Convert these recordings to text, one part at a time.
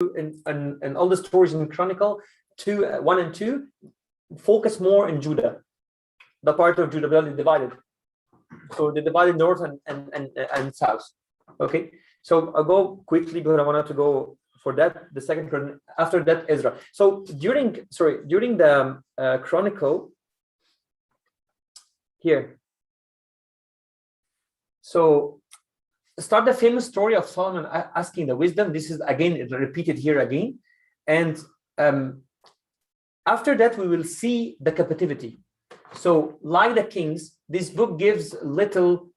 and all the stories in Chronicle 1 and 2 focus more in Judah, the part of Judah that is divided. So they divided north and south. Okay, so I'll go quickly because I wanted to go for that. The second, after that, Ezra. So during the Chronicle here. So start the famous story of Solomon asking the wisdom. This is again repeated here again, and after that we will see the captivity. So like the kings, this book gives little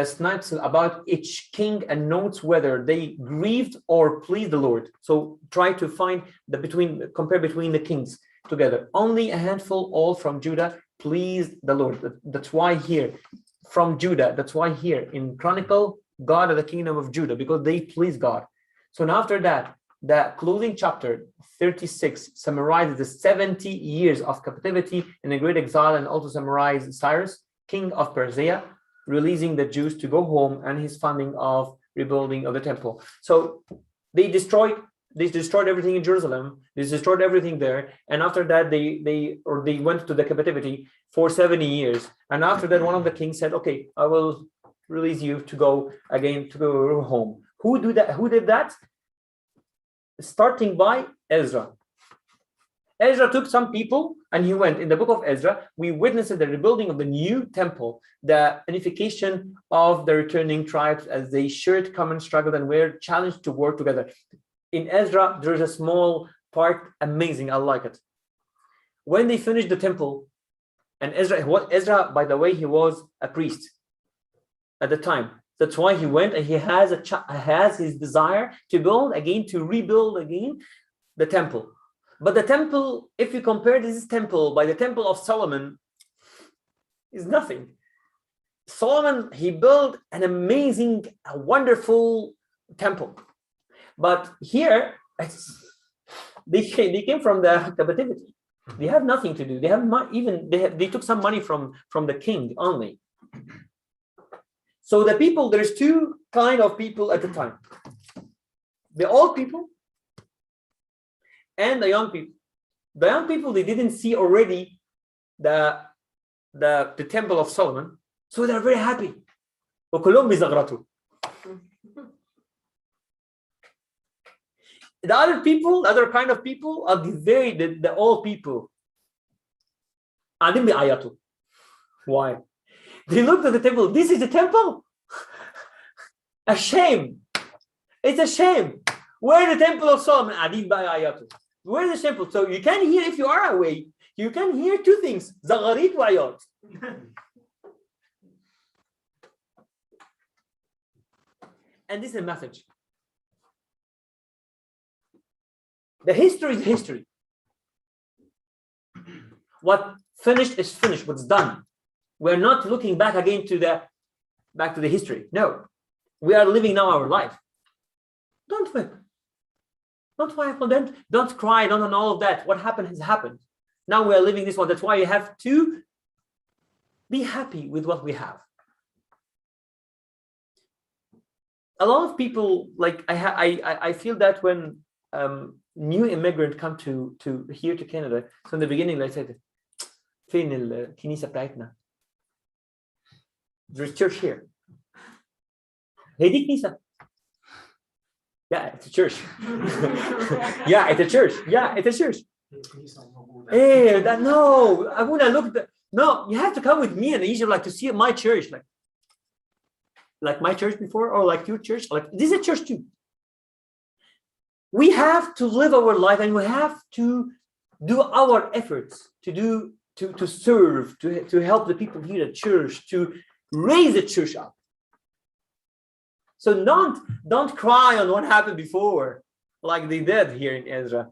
snipes about each king and notes whether they grieved or pleased the Lord. So try to find compare between the kings together. Only a handful, all from Judah, pleased the Lord. That's why here from Judah. That's why here in Chronicle, God of the kingdom of Judah, because they please God. So now after that, the closing chapter 36 summarizes the 70 years of captivity in a great exile, and also summarizes Cyrus, king of Persia, releasing the Jews to go home and his funding of rebuilding of the temple. So they destroyed everything in Jerusalem. They destroyed everything there, and after that they went to the captivity for 70 years. And after that, one of the kings said, "Okay, I will release you to go home." Who did that? Starting by Ezra. Ezra took some people and he went. In the book of Ezra, we witnessed the rebuilding of the new temple, the unification of the returning tribes as they shared common struggle and were challenged to work together. In Ezra, there's a small part, amazing, I like it. When they finished the temple, and Ezra, by the way, he was a priest at the time. That's why he went, and he has his desire to rebuild again the temple. But the temple, if you compare this temple by the temple of Solomon, is nothing. Solomon, he built an amazing, a wonderful temple. But here, they came from the captivity. They have nothing to do. They have they took some money from the king only. So the people, there's two kind of people at the time: the old people and the young people. The young people, they didn't see already the temple of Solomon, so they're very happy. The other people, the other kind of people are the old people. Why? They looked at the temple. This is the temple? A shame. It's a shame. Where the temple of Solomon? Where is the temple? So you can hear, if you are away, you can hear two things. Zagharit wa ayat. And this is a message. The history is history. What finished is finished. What's done. We're not looking back again to the history. No, we are living now our life. Don't whip. Don't wipe. Don't cry. Don't all of that. What happened has happened. Now we are living this one. That's why you have to be happy with what we have. A lot of people, like I feel that when new immigrant come to here to Canada. So in the beginning, they said, "فين الكنيسة بتاعتنا?" There's church here. Hey, دي كنيسة. Yeah, it's a church. Yeah, it's a church. Yeah, it's a church. Hey, no, I wanna look. No, you have to come with me in Egypt, like to see my church, like my church before, or like your church. Like this is a church too. We have to live our life, and we have to do our efforts to serve, to help the people here at church, to raise the church up. So don't cry on what happened before, like they did here in Ezra.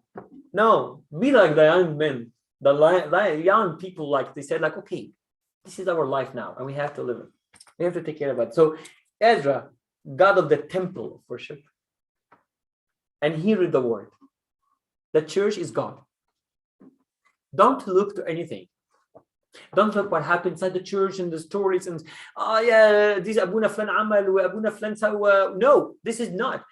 No, be like the young men, the young people, like they said, like, okay, this is our life now, and we have to live it. We have to take care of it. So Ezra, God of the temple of worship, and he read the word. The church is God. Don't look to anything. Don't look what happened inside the church and the stories and this Abuna Flan Amal, Abuna Flan Sawa. No, this is not.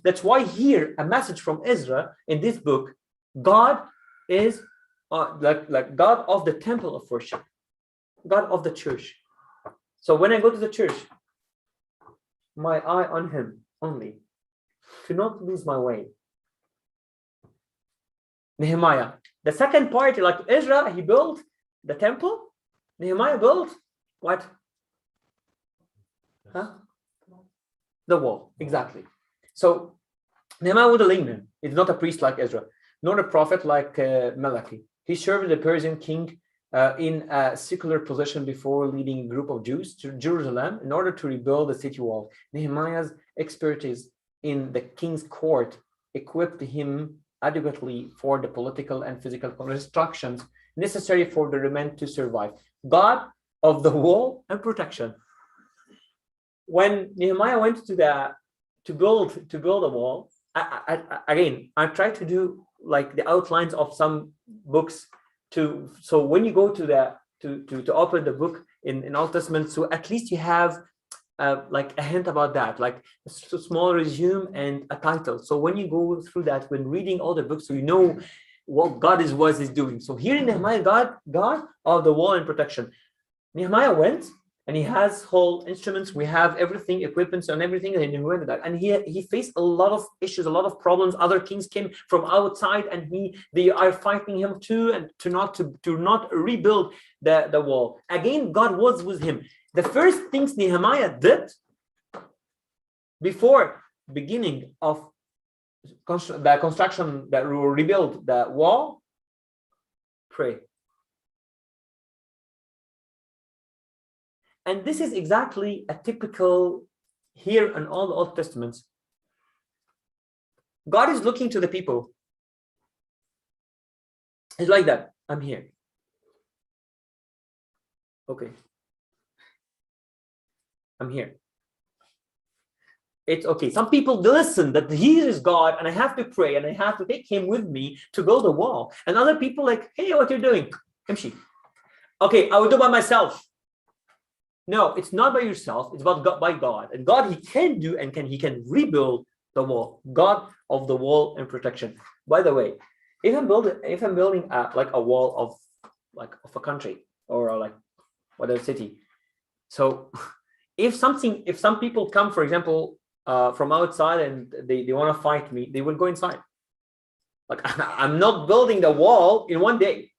That's why here a message from Ezra in this book, God is like God of the temple of worship, God of the church. So when I go to the church, my eye on him only, to not lose my way. Nehemiah. The second part, like Ezra, he built the temple. Nehemiah built what? Huh? The wall, exactly. So Nehemiah was a layman. It's not a priest like Ezra, not a prophet like Malachi. He served the Persian king in a secular position before leading a group of Jews to Jerusalem in order to rebuild the city wall. Nehemiah's expertise in the king's court equipped him adequately for the political and physical restrictions necessary for the remnant to survive. God of the wall and protection. When Nehemiah went to build a wall, I tried to do like the outlines of some books so when you go to open the book in Old Testament, so at least you have like a hint about that, like a small resume and a title. So when you go through that, when reading all the books, so you know what God is doing. So here in Nehemiah, God of the wall and protection. Nehemiah went and he has whole instruments. We have everything, equipment and everything, and he went to that. And he faced a lot of issues, a lot of problems. Other kings came from outside, and they are fighting him too, and to not rebuild the wall. Again, God was with him. The first things Nehemiah did before beginning of the construction that will rebuild the wall, pray. And this is exactly a typical here in all the Old Testaments. God is looking to the people. It's like that. I'm here. Okay. I'm here. It's okay. Some people listen that he is God and I have to pray and I have to take him with me to build a wall. And other people like, hey, what you're doing? Emshi. Okay, I will do by myself. No, it's not by yourself. It's about God, by God. And God, he can do and he can rebuild the wall. God of the wall and protection. By the way, if I'm building like a wall of a country or like whatever city, so if some people come, for example, from outside and they want to fight me, they will go inside. Like I'm not building the wall in one day.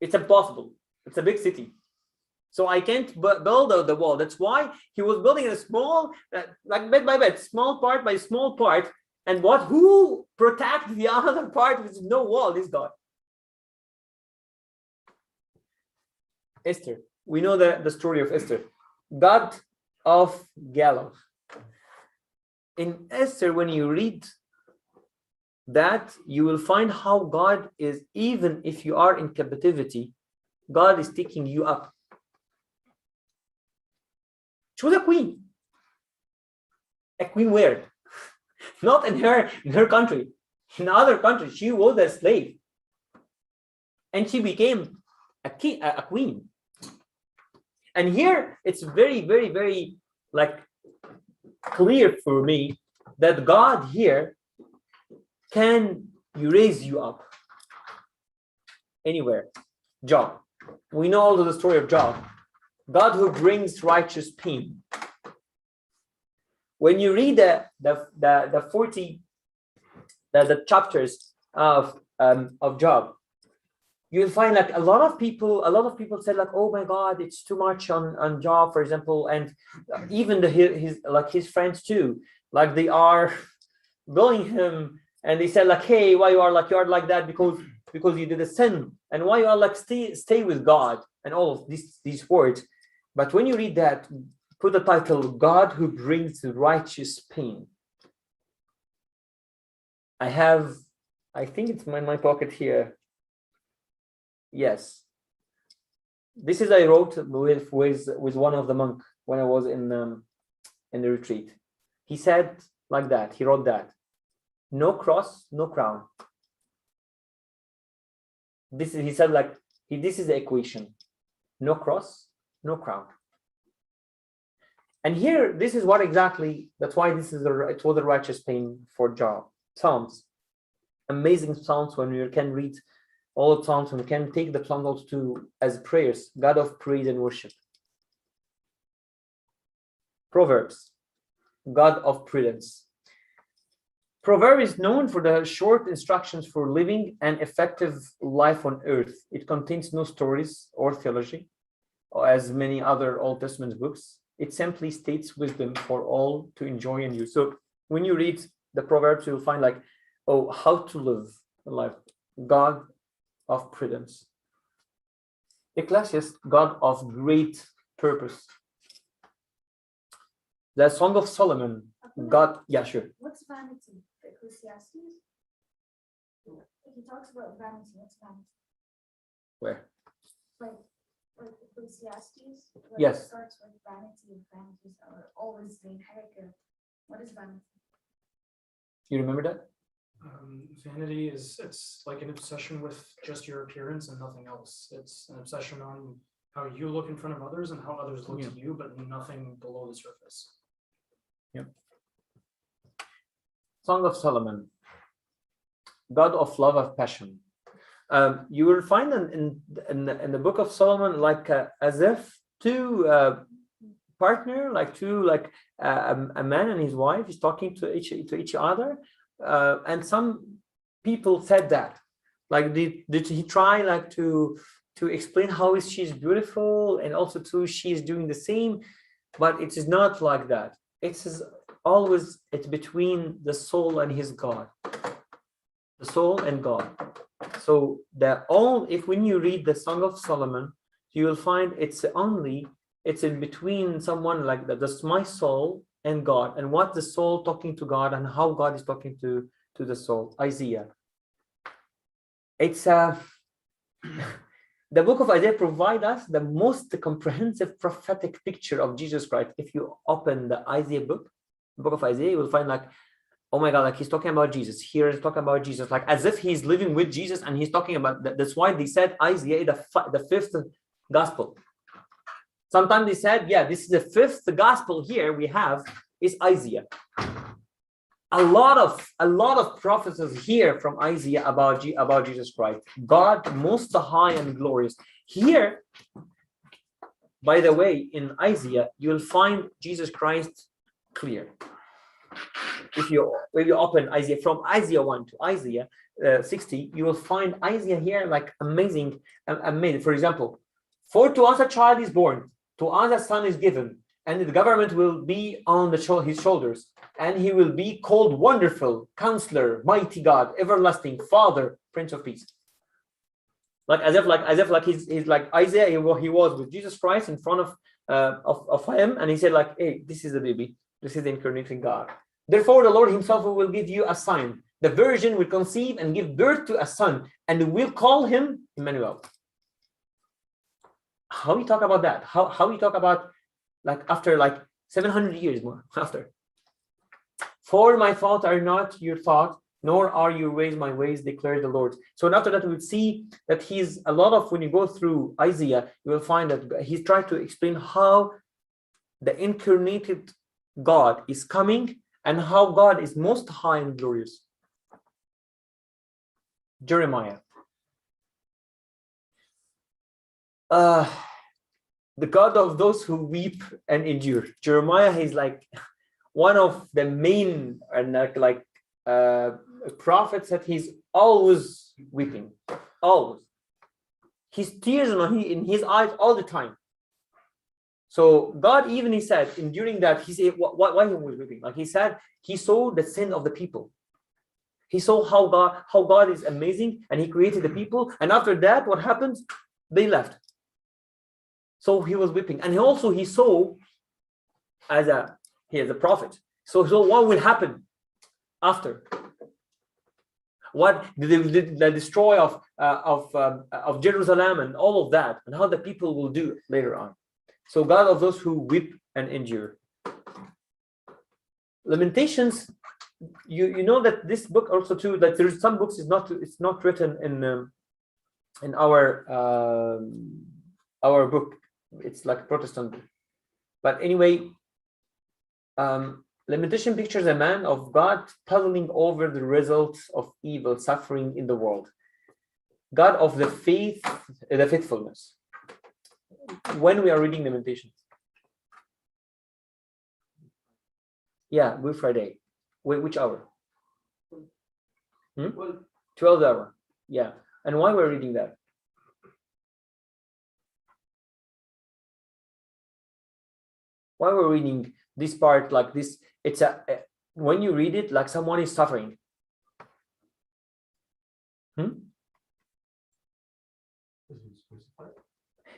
It's impossible. It's a big city. So I can't build the wall. That's why he was building a small, like bed by bed, small part by small part. And who protects the other part with no wall? This God. Esther. We know the story of Esther. God of gallows. In Esther, when you read that, you will find how God is, even if you are in captivity, God is taking you up. She was a queen where? Not in her country, in other countries. She was a slave, and she became a queen. And here it's very, very, very like clear for me that God here can raise you up anywhere. Job. We know also the story of Job. God who brings righteous pain. When you read the 40 chapters of Job, you'll find like a lot of people said like, oh my God, it's too much on Job, for example, and even his friends too, like they are bullying him, and they said like, hey, why you are like that because you did a sin, and why you are like stay with God, and all of these words. But when you read that, put the title, God who brings righteous pain. I think it's in my pocket here. Yes. This is I wrote with one of the monks when I was in the retreat. He said like that, he wrote that. No cross, no crown. This is the equation. No cross, no crown. And here, this is what exactly, that's why this is it was a righteous pain for Job. Psalms, amazing Psalms when you can read all the Psalms, and we can take the Psalms also to as prayers, God of praise and worship. Proverbs, God of prudence. Proverb is known for the short instructions for living an effective life on earth. It contains no stories or theology, as many other Old Testament books. It simply states wisdom for all to enjoy and use. So when you read the Proverbs, you'll find like, oh, how to live a life. God of prudence. Ecclesiastes, God of great purpose. The Song of Solomon, God, yeah, sure. What's vanity? Ecclesiastes? He talks about vanity. What's vanity? Where? Like Ecclesiastes? Yes. It starts with vanity, and vanities are always the inheritor. What is vanity? You remember that? Vanity it's like an obsession with just your appearance and nothing else. It's an obsession on how you look in front of others and how others look to you, but nothing below the surface. Yep. Song of Solomon, God of love of passion. You will find in the book of Solomon like as if two partner, like two a man and his wife is talking to each other, and some people said that like did he try like to explain how she's beautiful and also too she is doing the same, but it is not like that. It's always it's between the soul and his God, the soul and God. So if when you read the Song of Solomon, you will find it's in between someone like that. That's my soul and God, and what the soul talking to God and how God is talking to the soul. Isaiah. It's the book of Isaiah provides us the most comprehensive prophetic picture of Jesus Christ. If you open the book of Isaiah, you will find like, oh my God, like he's talking about Jesus. Here he's talking about Jesus, like as if he's living with Jesus and he's talking about that. That's why they said Isaiah the fifth gospel. Sometimes they said, yeah, this is the fifth gospel here we have is Isaiah. A lot of prophecies here from Isaiah about Jesus Christ, God most high and glorious. Here, by the way, in Isaiah, you will find Jesus Christ clear. If you open Isaiah from Isaiah 1 to Isaiah 60, you will find Isaiah here like amazing. For example, for to us a child is born, to us a son is given, and the government will be on his shoulders, and he will be called Wonderful, Counselor, Mighty God, Everlasting Father, Prince of Peace. Like as if he's like Isaiah, he was with Jesus Christ in front of him, and he said like, hey, this is the baby, this is the incarnating God. Therefore, the Lord himself will give you a sign. The virgin will conceive and give birth to a son, and will call him Emmanuel. How we talk about that? How we talk about like after like 700 years more after? For my thoughts are not your thoughts, nor are your ways my ways, declares the Lord. So after that, we would see that he's a lot of, when you go through Isaiah, you will find that he's trying to explain how the incarnated God is coming and how God is most high and glorious. Jeremiah. The God of those who weep and endure. Jeremiah is like one of the main and prophets that he's always weeping, always. His tears in his eyes all the time. So God even he said, during that, he said, why he was weeping? Like he said, he saw the sin of the people. He saw how God is amazing, and he created the people. And after that, what happens? They left. So he was weeping. And he saw as a prophet. So what will happen after? What the destroy of Jerusalem and all of that, and how the people will do later on. So God of those who weep and endure. Lamentations, you know that this book also too, that there's some books it's not written in our book. It's like Protestant book. But anyway, Lamentation pictures a man of God puzzling over the results of evil suffering in the world. God of the faithfulness. When we are reading Lamentations. Yeah, Good Friday. Which hour? 12th hour. Yeah. And why we're reading that? Why we're reading this part like this? It's when you read it, like someone is suffering.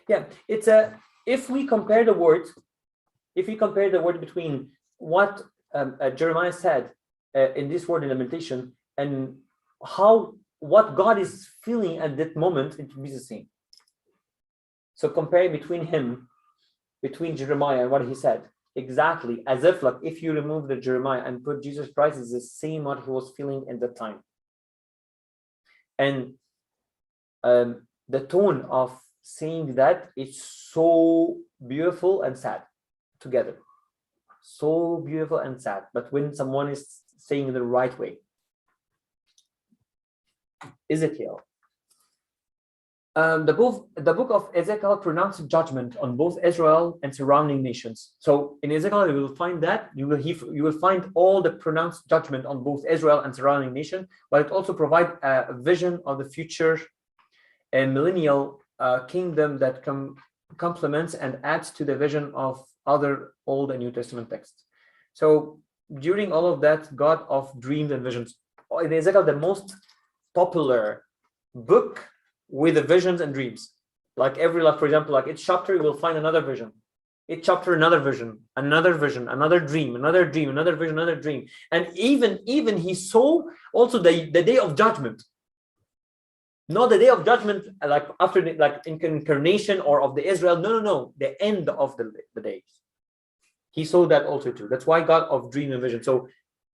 Yeah, it's if we compare the word between what Jeremiah said in this word in Lamentation and what God is feeling at that moment, it will be the same. So compare between Jeremiah and what he said, exactly as if like if you remove the Jeremiah and put Jesus Christ, is the same what he was feeling at that time. And the tone of saying that it's so beautiful and sad together. So beautiful and sad. But when someone is saying the right way. Ezekiel. The book of Ezekiel pronounced judgment on both Israel and surrounding nations. So in Ezekiel, you will find that you will find all the pronounced judgment on both Israel and surrounding nation, but it also provides a vision of the future and millennial kingdom that complements and adds to the vision of other Old and New Testament texts. So during all of that, God of dreams and visions. In Ezekiel, the most popular book with the visions and dreams. Like for example, like each chapter you will find another vision. Each chapter another vision, another dream, another dream, another vision, another dream. And even he saw also the day of judgment. Not the day of judgment like after like incarnation or of the Israel. No. The end of the days. He saw that also too. That's why God of dream and vision. So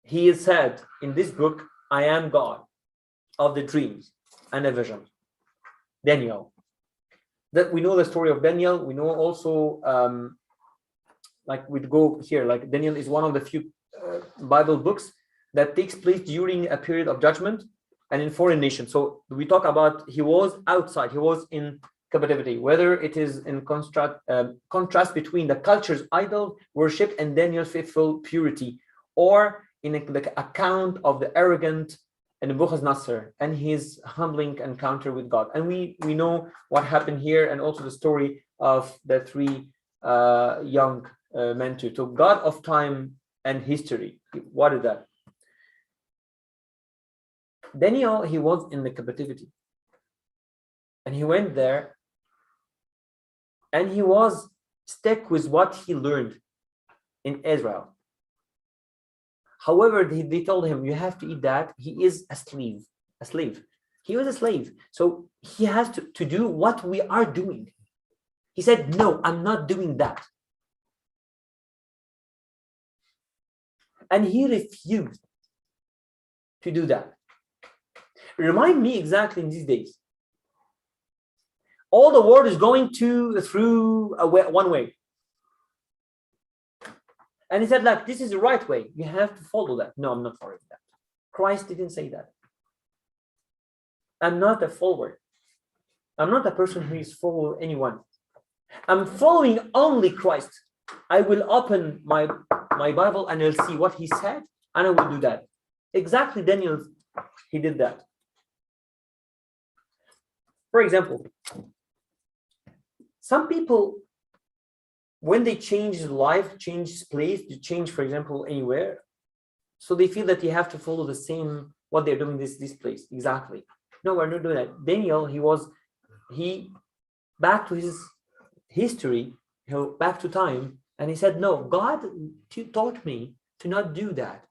he is said in this book, I am God of the dreams and the vision. Daniel. That we know the story of Daniel. We know also like we'd go here, like Daniel is one of the few Bible books that takes place during a period of judgment and in foreign nations. So we talk about he was outside, he was in captivity, whether it is in contrast between the culture's idol worship and Daniel's faithful purity, or in the account of the arrogant and Nebuchadnezzar and his humbling encounter with God. And we know what happened here, and also the story of the three young men too. So God of time and history. What is that? Daniel, he was in the captivity. And he went there and he was stuck with what he learned in Israel. However, they told him, you have to eat that. He is a slave. He was a slave. So he has to do what we are doing. He said, no, I'm not doing that. And he refused to do that. Remind me exactly in these days. All the world is going through one way. And he said, like, this is the right way. You have to follow that. No, I'm not following that. Christ didn't say that. I'm not a follower. I'm not a person who is following anyone. I'm following only Christ. I will open my Bible and I'll see what he said, and I will do that. Exactly, Daniel, he did that. For example, some people, when they change life, change place, they change, for example, anywhere, so they feel that they have to follow the same, what they're doing this place. Exactly. No, we're not doing that. Daniel, he back to his history, back to time, and he said, no, God taught me to not do that.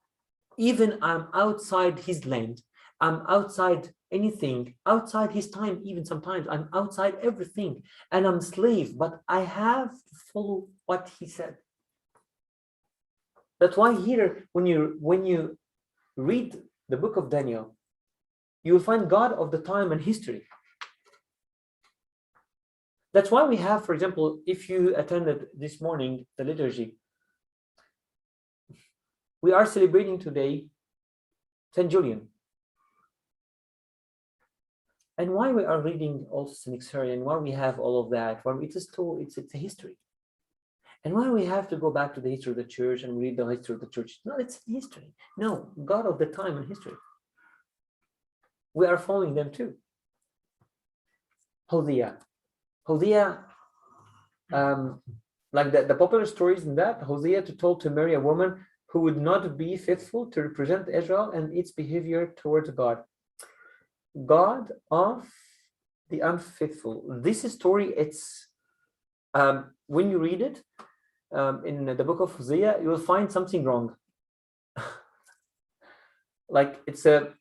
Even I'm outside his land, I'm outside anything, outside his time, even sometimes I'm outside everything, and I'm a slave, but I have to follow what he said. That's why here, when you read the book of Daniel, you will find God of the time and history. That's why we have, for example, if you attended this morning the liturgy, We are celebrating today St. Julian. And why we are reading also St. Cyril, why we have all of that, why it's a story, it's a history. And why we have to go back to the history of the church and read the history of the church? No, it's history. No, God of the time and history. We are following them too. Hosea, like the popular stories in that, Hosea told to marry a woman who would not be faithful to represent Israel and its behavior towards God. God of the unfaithful. This story, it's when you read it in the book of Hosea, you will find something wrong. Like it's a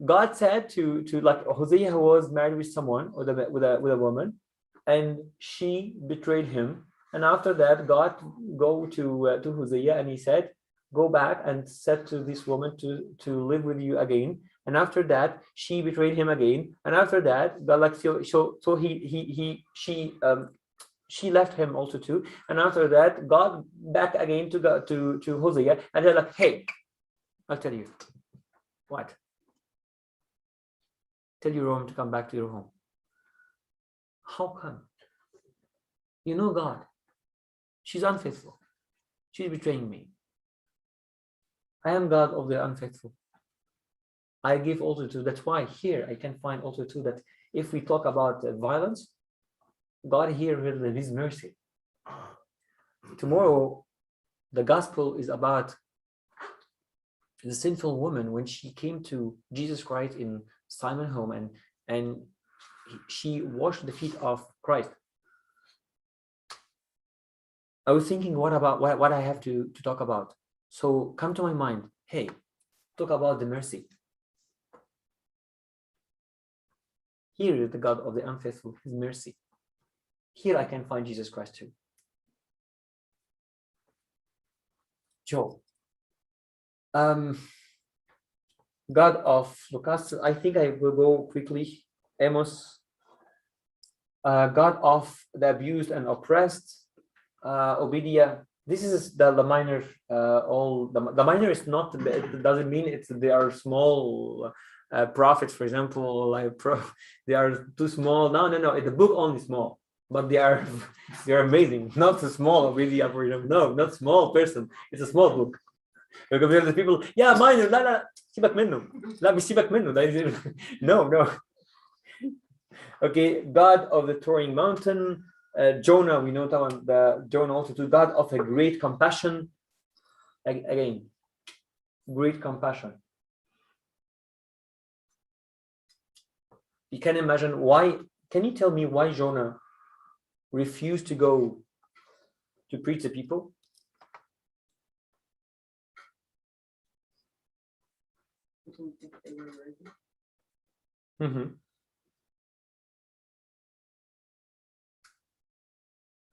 God said to like Hosea, who was married with someone with a woman, and she betrayed him. And after that, God go to Hosea and he said, "Go back and said to this woman to live with you again." And after that, she betrayed him again. And after that, God like she left him also too. And after that, God back again to Hosea, and they're like, "Hey, I'll tell you what. Tell your home to come back to your home." How come? You know God. She's unfaithful. She's betraying me. I am God of the unfaithful. I give also to. That's why here I can find also too that if we talk about violence, God here will His mercy. Tomorrow, the gospel is about the sinful woman when she came to Jesus Christ in Simon's home and she washed the feet of Christ. I was thinking, what I have to talk about? So come to my mind, hey, talk about the mercy. Here is the God of the unfaithful, His mercy. Here I can find Jesus Christ too. Job. God of Lucas, I think I will go quickly. Amos. God of the abused and oppressed. Obadiah. This is the minor. The minor is not. It doesn't mean they are small prophets, for example. Like they are too small. No. The book only small, but they are amazing. Not a small Obadiah, for example. No, not small person. It's a small book. Because the people, yeah, minor, لا سيبك منه, لا مش سيبك منه, no. Okay, God of the towering mountain, Jonah, we know that one, the Jonah also too, God of a great compassion, again, great compassion. You can imagine why, can you tell me why Jonah refused to go to preach to people?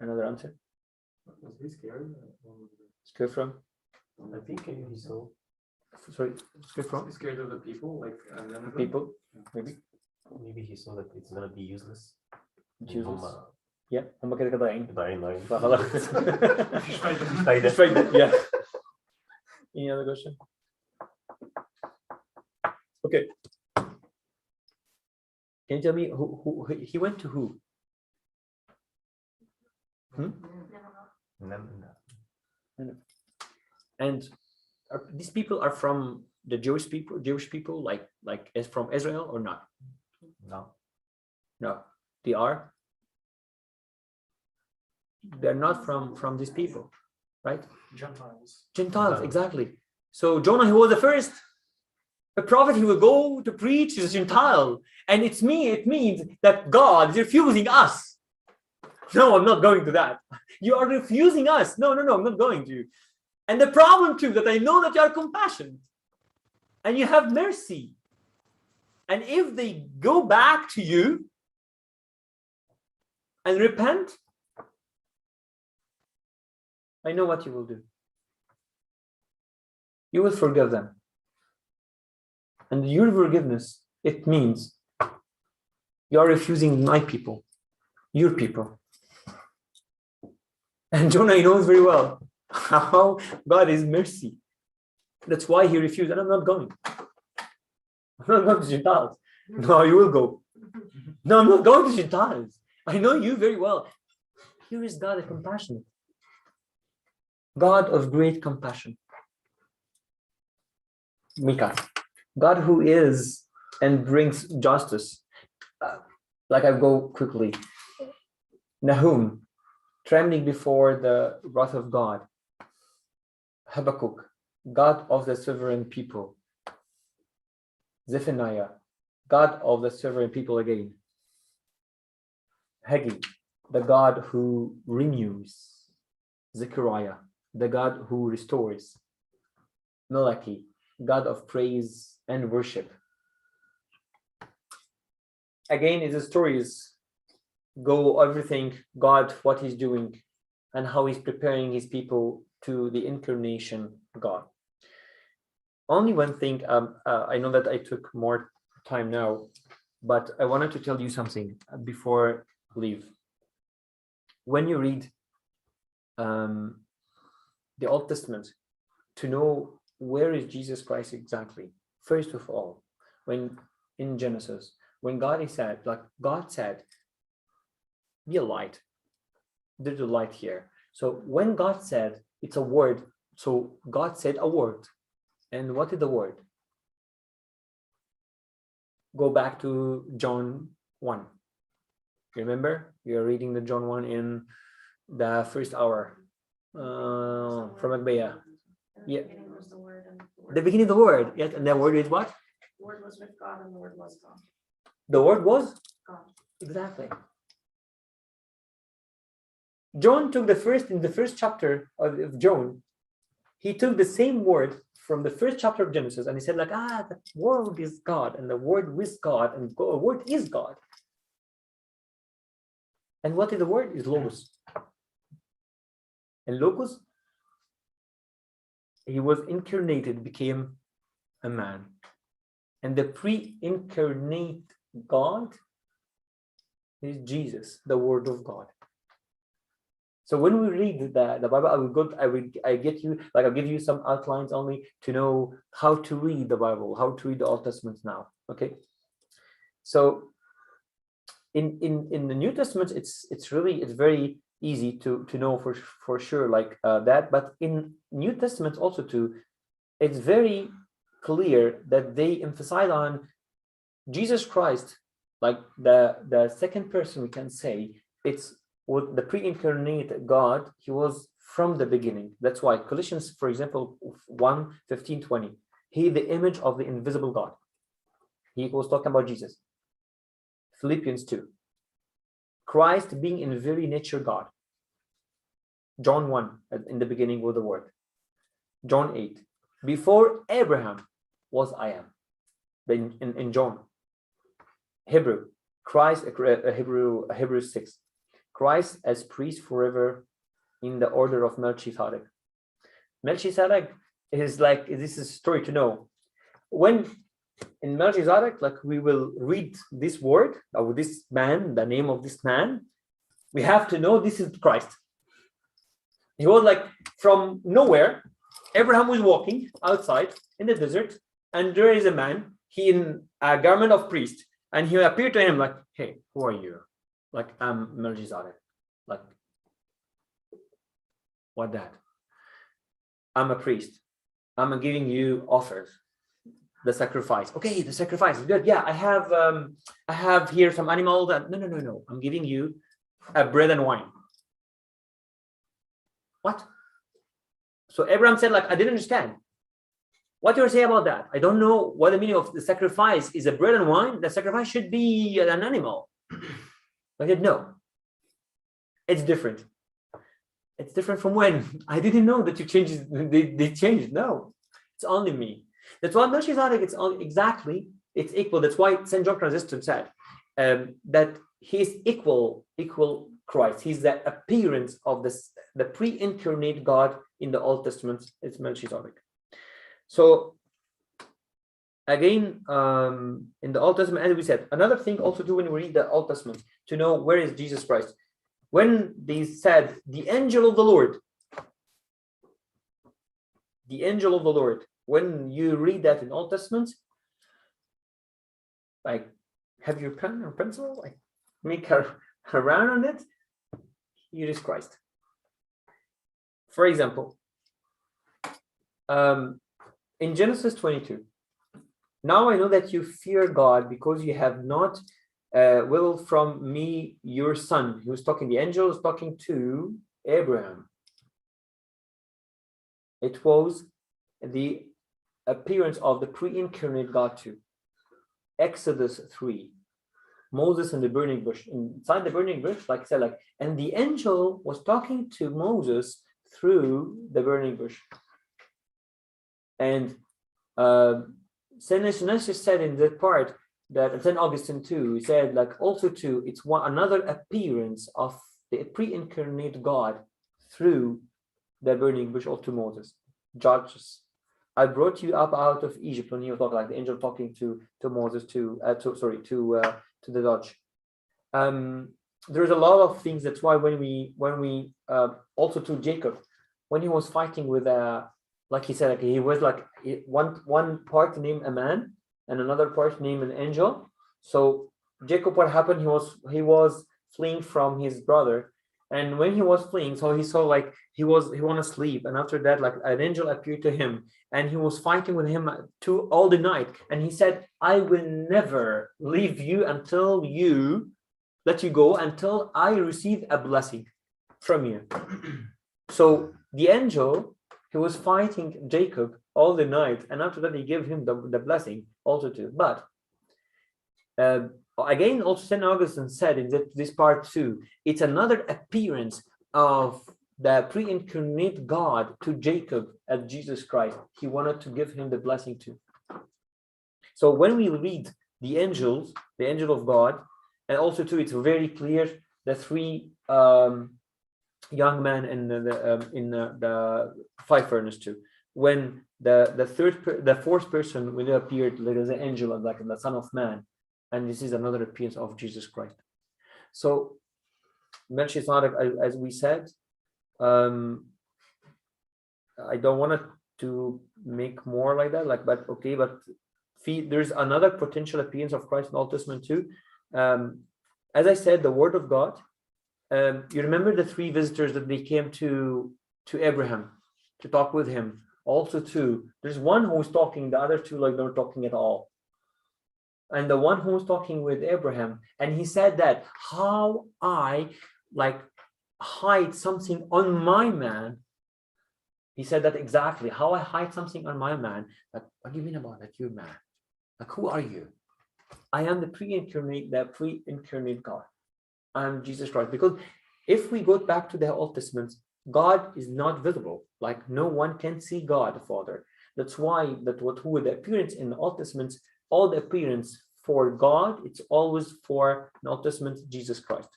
Another answer? Was he scared? Scared from? I think he saw. Sorry, scared from? Scared of the people, like people, maybe. Maybe he saw that it's gonna be useless. Useless. Yeah, هم كده ضايعين. ضايعين. فخلاص. مش فايدة. Yeah. Any other question? Okay. Can you tell me who he went to who? And these people are from the Jewish people, like is from Israel or not? No, they are. They're not from these people, right? Gentiles, exactly. So Jonah, he was the first. The prophet, he will go to preach is a Gentile, and it means that God is refusing us. No, I'm not going to that. You are refusing us. No, I'm not going to. And the problem too, that I know that you are compassionate and you have mercy. And if they go back to you and repent, I know what you will do. You will forgive them. And your forgiveness, it means you are refusing my people, your people. And Jonah knows very well how God is mercy. That's why he refused, and I'm not going. I'm not going to Gentiles. No, you will go. No, I'm not going to Gentiles. I know you very well. Here is God, a compassionate God of great compassion. Micah, God who is and brings justice. Like I go quickly. Nahum, trembling before the wrath of God. Habakkuk, God of the sovereign people. Zephaniah, God of the sovereign people again. Haggai, the God who renews. Zechariah, the God who restores. Malachi, God of praise and worship. Again, it's the stories go everything, God, what he's doing, and how he's preparing his people to the incarnation God. Only one thing, I know that I took more time now, but I wanted to tell you something before I leave. When you read the Old Testament, to know where is Jesus Christ exactly, first of all, when in Genesis, when God said, be a light, there's a light here. So when God said, it's a word, so God said a word. And what is the word? Go back to John 1. Remember, we are reading the John 1 in the first hour from Obadiah. Yeah. The beginning of the word. Yes, and the word is what? The word was with God and the word was God. The word was? God. Exactly. John took in the first chapter of John, he took the same word from the first chapter of Genesis, and he said the word is God, and the word with God, and the word is God. And what is the word? Is Logos. And Logos, he was incarnated, became a man. And the pre-incarnate God is Jesus, the Word of God. So when we read the Bible, I'll give you some outlines only to know how to read the Bible, how to read the Old Testament now. Okay. So in the New Testament, it's very easy to know for sure that. But in New Testament also too, it's very clear that they emphasize on Jesus Christ, like the second person, we can say it's with the pre-incarnate God. He was from the beginning. That's why Colossians, for example, 1:15-20, he the image of the invisible God. He was talking about Jesus. Philippians 2, Christ being in very nature God. John 1, in the beginning was the Word. John 8, before Abraham was I am. In John. Hebrew, Christ, Hebrews 6, Christ as priest forever in the order of Melchizedek. Melchizedek is this is a story to know. When in Melchizedek, we will read this word of this man, the name of this man, we have to know this is Christ. He was from nowhere. Abraham was walking outside in the desert, and there is a man, he in a garment of priest, and he appeared to him hey, who are you? I'm Melchizedek. What that? I'm a priest. I'm giving you offers. The sacrifice. Okay, the sacrifice is good. Yeah, I have here some animal that no. I'm giving you a bread and wine. What? So Abraham said, I didn't understand. What you're saying about that? I don't know what the meaning of the sacrifice is. A bread and wine? The sacrifice should be an animal. I said, no. It's different. It's different from when? I didn't know that you changed. They changed. No, it's only me. That's why Melchizedek, it's equal. That's why St. John Chrysostom said that he's equal Christ. He's the appearance of the pre-incarnate God in the Old Testament. It's Melchizedek. So again, in the Old Testament, as we said, another thing also too when we read the Old Testament to know where is Jesus Christ. When they said the angel of the Lord when you read that in Old Testament, like have your pen or pencil, like make a round on it, here is Christ. For example, in Genesis 22, now I know that you fear God because you have not withheld from me your son. He was talking, the angel was talking to Abraham. It was the appearance of the pre-incarnate God too. Exodus 3. Moses in the burning bush. Inside the burning bush, like I said, like, and the angel was talking to Moses through the burning bush. And Saint Ignatius said in that part that Saint Augustine too, he said like also too, it's another appearance of the pre-incarnate God through the burning bush or to Moses. Judges, I brought you up out of Egypt, when he was talking, like the angel talking to Moses to the judge. There's a lot of things. That's why when we also to Jacob, when he was fighting with like he said, like he was like one part named a man and another part named an angel. So Jacob, what happened? He was fleeing from his brother, and when he was fleeing, so he saw like he wanted to sleep, and after that, like an angel appeared to him, and he was fighting with him all the night, and he said, "I will never leave you until you let you go, until I receive a blessing from you." So the angel, he was fighting Jacob all the night, and after that he gave him the blessing also too. But again, also St. Augustine said in this part too, it's another appearance of the pre-incarnate God to Jacob as Jesus Christ. He wanted to give him the blessing too. So when we read the angel of God, and also too, it's very clear the three young men in the fire furnace too. When the fourth person when it appeared, there is an angel like the Son of Man, and this is another appearance of Jesus Christ. So Melchizedek, as we said, I don't want to make more like that, like, but okay, but there's another potential appearance of Christ in the Old Testament too. As I said, the Word of God. You remember the three visitors that they came to Abraham to talk with him. Also, too, there's one who was talking, the other two like they're talking at all. And the one who was talking with Abraham, and he said that how I like hide something on my man. He said that exactly. How I hide something on my man. Like, what do you mean about that? You're man. Like, who are you? I am the pre-incarnate God. I'm Jesus Christ. Because if we go back to the Old Testament, God is not visible. Like, no one can see God the Father. That's why who the appearance in the Old Testament, all the appearance for God, it's always for the Old Testament Jesus Christ.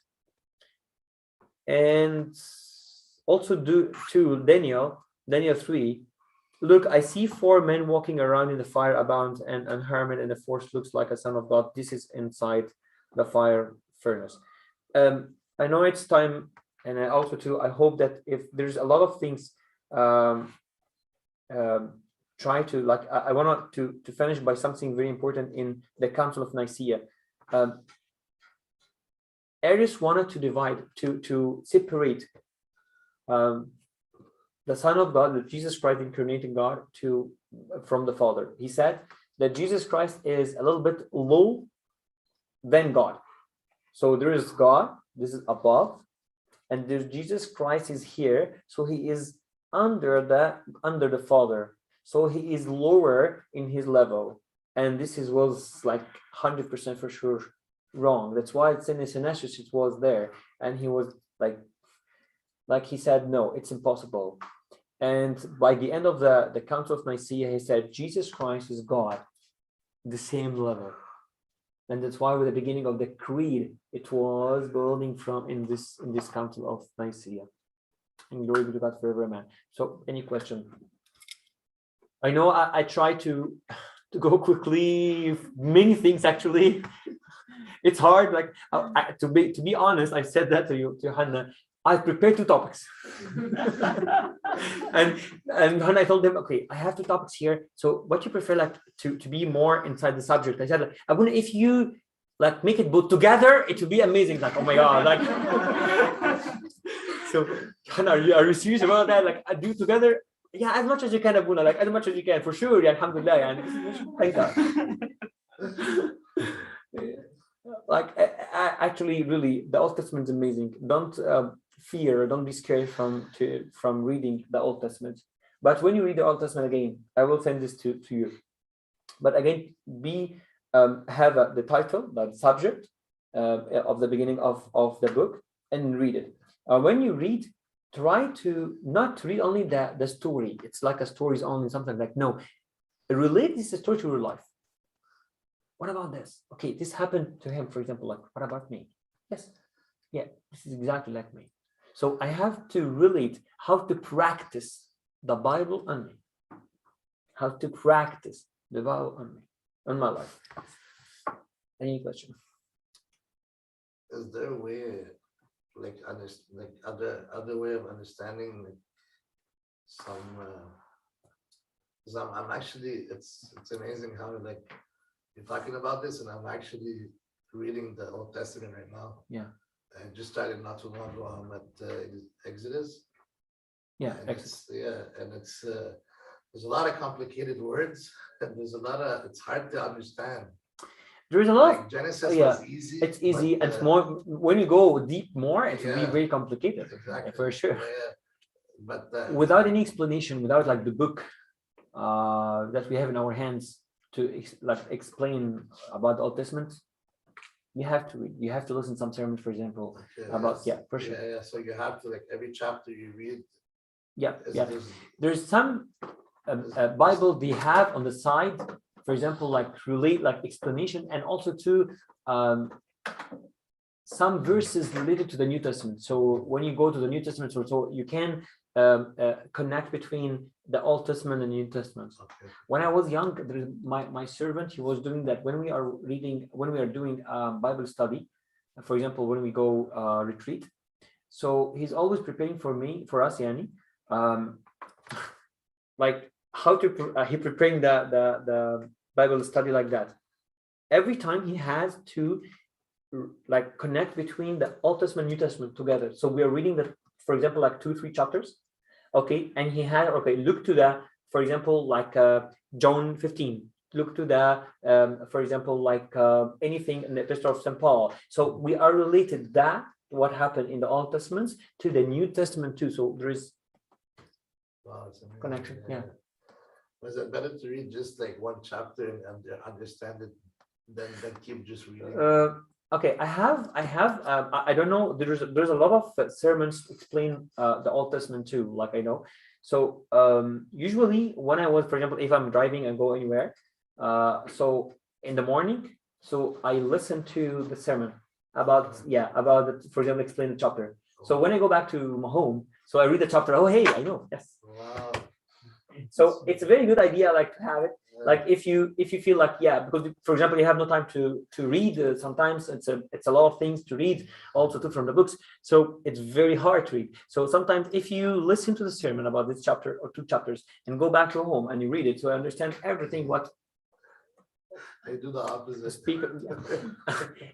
And also to Daniel 3, look, I see 4 men walking around in the fire abound, and Herman, and the fourth looks like a son of God. This is inside the fire furnace. I know it's time, and I also too, I hope that if there's a lot of things, try to, like, I want to finish by something very important in the Council of Nicaea. Arius wanted to divide, to separate the Son of God, the Jesus Christ incarnating God, from the Father. He said that Jesus Christ is a little bit low than God. So there is God, this is above, and there's Jesus Christ is here, so he is under the Father. So he is lower in his level, and this was like 100% for sure wrong. That's why Saint Ignatius was there, and he was like he said, no, it's impossible. And by the end of the Council of Nicaea, he said Jesus Christ is God, the same level. And that's why with the beginning of the creed, it was building from in this Council of Nicaea. And glory be to God forever, amen. So any question? I know I try to go quickly, many things actually. It's hard, like to be honest, I said that to you, to Hannah. I've prepared 2 topics. and when I told them, okay, I have 2 topics here. So what you prefer, like to be more inside the subject? I said, like, I wonder if you like make it both together, it would be amazing. Like, oh my God, like so are you serious about that? Like, I do together? Yeah, as much as you can, Abuna, like as much as you can, for sure. Yeah, alhamdulillah. And like that. Like actually, really, the Old Testament is amazing. Don't fear, don't be scared from reading the Old Testament. But when you read the Old Testament again, I will send this to you. But again, have the title, the subject of the beginning of the book, and read it. When you read, try to not read only the story. It's like a story is only something like, no, relate this story to your life. What about this? Okay, this happened to him, for example, like, what about me? Yes, yeah, this is exactly like me. So I have to relate how to practice the Bible on me. How to practice the Bible on me, on my life. Any question? Is there a way, like other way of understanding, like some? Because I'm actually, it's amazing how like you're talking about this, and I'm actually reading the Old Testament right now. Yeah. I just started not too long ago. I'm at Exodus. Yeah, and it's there's a lot of complicated words, and there's a lot of, it's hard to understand. There's a lot Like of Genesis yeah, was easy. it's easy, but, and it's more when you go deep more, it will be yeah, very complicated. exactly. For sure. Yeah. But Without any explanation, without like the book that we have in our hands to explain about the Old Testament, you have to read. You have to listen to some sermons, for example, about for sure. Yeah. So you have to, like, every chapter you read. Yeah. There's some Bible they have on the side, for example, like relate, like explanation, and also to some verses related to the New Testament. So when you go to the New Testament, so you can connect between the Old Testament and New Testament. Okay. When I was young, my servant, he was doing that when we are doing Bible study, for example, when we go retreat. So he's always preparing for us, Yani, like how to he preparing the Bible study like that. Every time he has to like connect between the Old Testament, New Testament together. So we are reading that, for example, like 2-3 chapters. Okay, and he had, okay, look to the, for example, like John 15. Look to the, for example, like anything in the Epistle of St. Paul. So we are related that what happened in the Old Testament to the New Testament too. So there is connection. Yeah. Was it better to read just like one chapter and understand it than keep just reading? Okay, I don't know. There's a lot of sermons explain the Old Testament too, like I know. So usually when I was, for example, if I'm driving and go anywhere, so in the morning, so I listen to the sermon about for example, explain the chapter. So when I go back to my home, so I read the chapter. Oh, hey, I know. Yes. Wow. So it's a very good idea, like to have it. Like if you feel like, because for example you have no time to read, sometimes it's a lot of things to read also too from the books, so it's very hard to read. So sometimes if you listen to the sermon about this chapter or 2 chapters and go back to home and you read it, so I understand everything what I do the opposite. the speaker.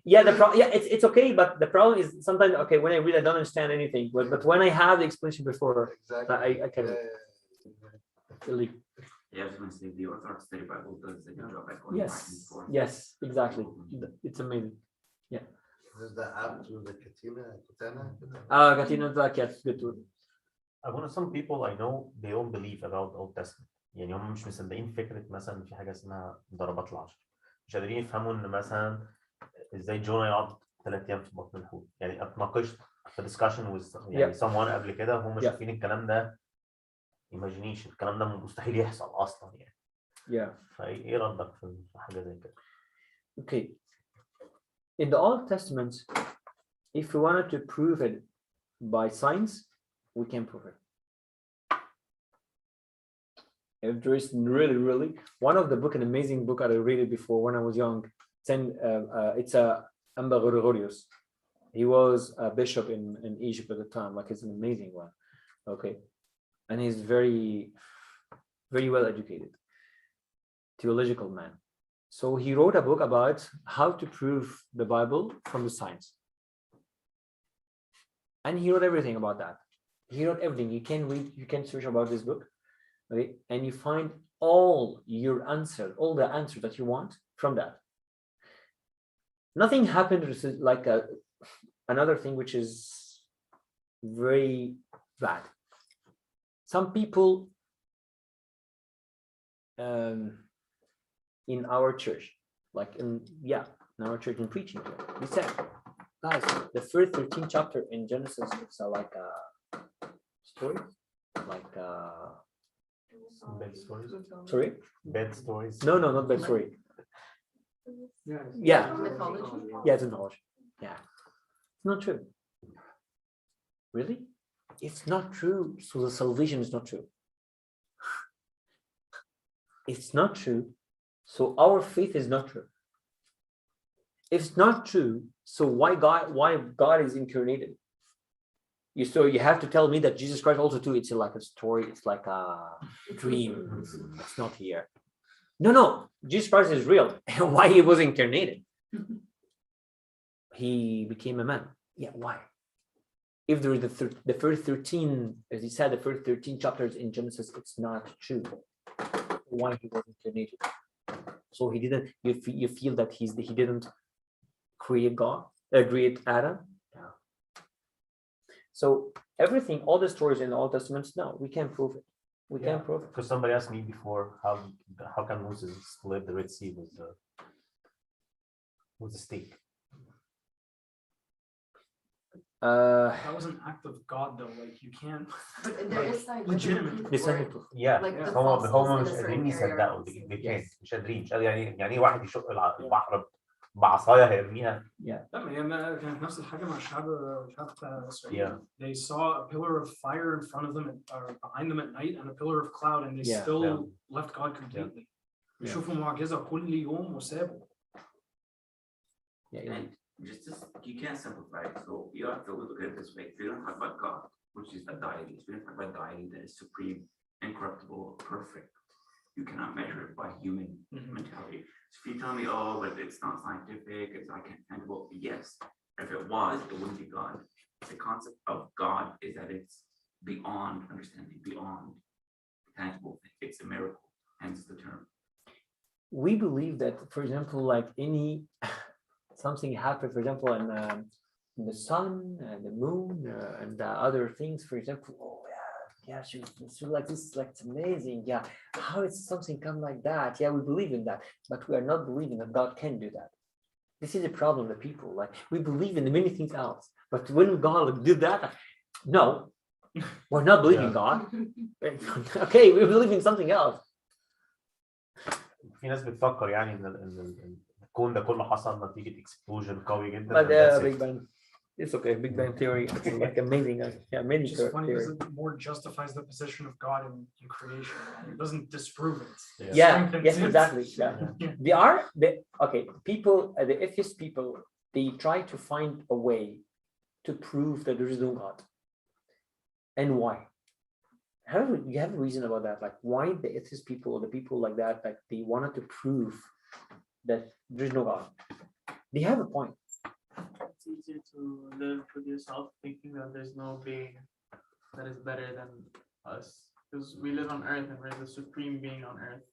It's okay, but the problem is sometimes, okay, when I read I don't understand anything, but when I have the explanation before, Exactly. I can really. Yeah, I was going to say the Orthodox Study Bible does a good job at going back and forth. Yes, exactly. It's amazing. Yeah. There's the app to the Katana. Katina, like, yes, good too. I want some people I know they don't believe about Old Testament. يعني هم مش مصدقين فكرة مثلا في حاجة اسمها ضربات العشر. مش قادرين يفهموا إن مثلا إزاي جونا يقعد 3 أيام في بطن الحوت. يعني اتناقشت في discussion with يعني someone قبل كده هم شايفين الكلام ده imagination، الكلام ده مستحيل يحصل اصلا يعني. فايه ردك في حاجه زي كده؟ Okay. In the Old Testament, if we wanted to prove it by science, we can prove it. If there is really one of the book, an amazing book I read it before when I was young. It's a Amba Gregorius. He was a bishop in Egypt at the time. Like, it's an amazing one. Okay. And he's very, very well educated, theological man. So he wrote a book about how to prove the Bible from the science. And he wrote everything about that. He wrote everything. You can read, you can search about this book, okay? And you find all your answers, all the answers that you want from that. Nothing happened like another thing which is very bad. Some people in our church, like in our church in preaching, we said, guys, the first 13 chapter in Genesis, it's like a story, like Bad stories. sorry? Bad stories. No, not bad story. Mythology. Yeah, it's a knowledge. Yeah, it's not true. Really? It's not true. So the salvation is not true. It's not true. So our faith is not true. If it's not true, so why God is incarnated? So you have to tell me that Jesus Christ also too, it's like a story, it's like a dream. It's not here. No, Jesus Christ is real. Why he was incarnated? He became a man. Yeah, why? If there is the first 13, as he said, the first 13 chapters in Genesis, it's not true. Why he was incarnated? So he didn't. You feel that he didn't create God, create Adam. Yeah. So everything, all the stories in the Old Testament, no, we can't prove it. We can't prove it. Because somebody asked me before, how can Moses split the Red Sea with a stick? That was an act of God, though. Like, you can't. But there is scientific Legitimate. proof This for is it. proof. Yeah, Like the هم fossils مش in a قادرين certain area يصدقوا of the they can't Yes. مش قادرين يعني ايه واحد يشق البحر بعصايه هيرميها. لا ما هي كانت نفس الحاجة مع شعب إسرائيل. Yeah. They saw a pillar of fire in front of them or behind them at night and a pillar of cloud, and they Yeah. still left God completely. يشوفوا معجزة كل يوم وسابوا. Yeah. And just you can't simplify it. So you have to look at it this way. If you're gonna talk about God, which is a deity, if you're gonna talk about a deity that is supreme, incorruptible, perfect, you cannot measure it by human mentality. So if you tell me, oh, but it's not scientific, it's I can't tangible, yes. If it was, it wouldn't be God. The concept of God is that it's beyond understanding, beyond tangible. It's a miracle, hence the term. We believe that, for example, like something happened, for example, in the sun and the moon and the other things, for example, she like this, like it's amazing. Yeah, how is something come like that? Yeah, we believe in that, but we are not believing that God can do that. This is a problem with people. Like, we believe in many things else, but when God did that, no, we're not believing God. Okay, we believe in something else. في ناس بتفكر يعني ان الكون ده كله حصل نتيجة explosion قوي جدا. But and that's Big it. Bang, it's okay. Big Bang theory, it's like amazing. Yeah, many Which is funny because theory. it more justifies the position of God in creation. It doesn't disprove it. Yeah, Strengthens yes, it. exactly. Yeah. People, the atheist people, they try to find a way to prove that there is no God. And why? You have a reason about that? Like, why the atheist people or the people like that, like they wanted to prove that there is no God? They have a point. It's easier to live with yourself thinking that there's no being that is better than us, because we live on earth and we're the supreme being on earth.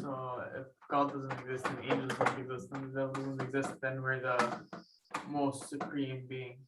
So if God doesn't exist and angels don't exist and the devil doesn't exist, then we're the most supreme being.